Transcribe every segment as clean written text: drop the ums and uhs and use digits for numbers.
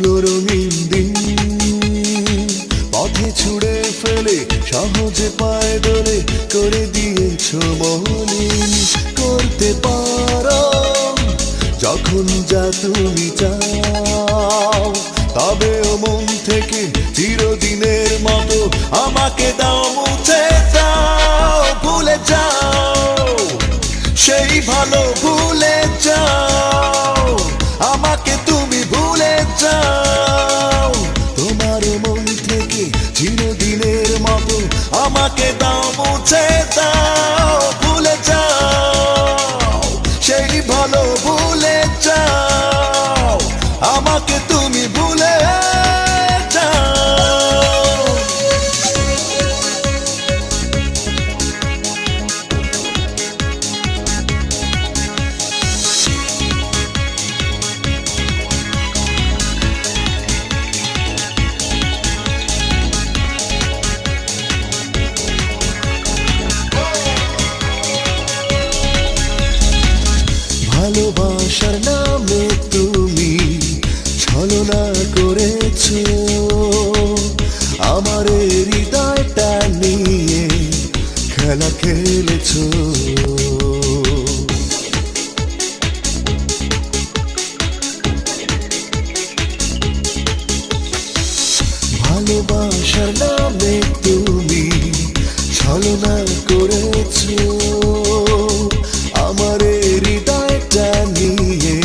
কতগুলো রঙিন দিন পথে ছুড়ে ফেলে সহজে পায়ে দোলে করে দিয়েছো মলিন। করতে পারো যখন যা তুমি চাও, তবেও মন থেকে চিরদিনের মতো আমাকে দাও মুছে দাও। ভুলে যাও সেই ভালো, ভুলে যাও আমাকে তুমি, ভুলে যাও। তোমার মন থেকে চিরদিনের মতো আমাকে দাও মুছে দাও। ভুলে যাও সেই ভালো, ভুলে যাও আমাকে তুমি, ভুলে যাও। ভালোবাসার নামে তুমি ছলনা করেছো, আমার হৃদয়টা নিয়ে খেলা খেলেছো। ভালোবাসার নামে তুমি ছলনা করেছো, আমার হৃদয়টা নিয়ে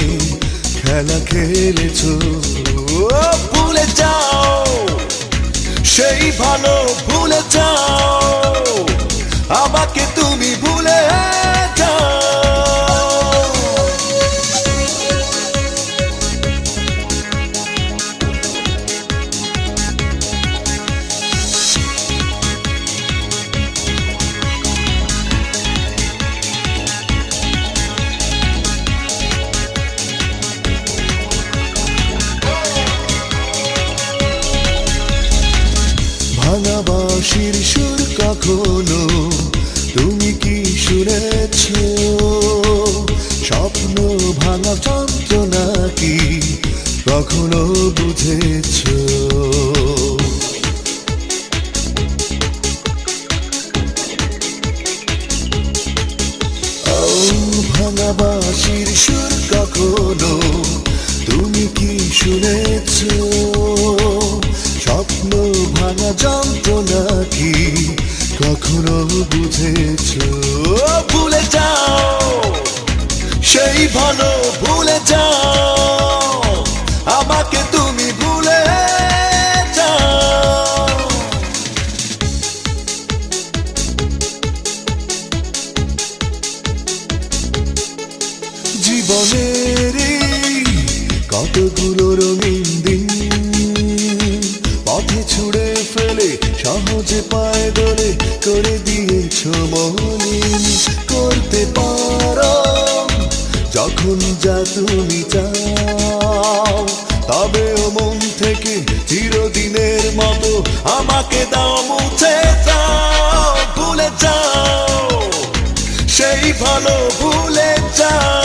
খেলা খেলেছো। ভুলে যাও সেই ভালো, ভুলে যাও আমাকে তুমি, ভুলে যাও। ভাঙা বাঁশির সুর কখনো তুমি কি শুনেছো? স্বপ্ন ভাঙা যন্ত্রণা কি কখনো বুঝেছো? ভাঙা বাঁশির সুর কখনো তুমি কি শুনেছো? স্বপ্ন ভাঙা যন্ত্রণা কি কখনো বুঝেছো? ভুলে যাও সেই ভালো, ভুলে যাও আমাকে তুমি, ভুলে যাও। জীবনের কতগুলো রঙিন দিন পথে ছুড়ে ফেলে সহজে পায়ে দোলে করে দিয়েছো মলিন। করতে পারো যখন যা তুমি চাও, তবেও মন থেকে চিরদিনের মতো আমাকে দাও মুছে দাও। ভুলে যাও সেই ভালো, ভুলে যাও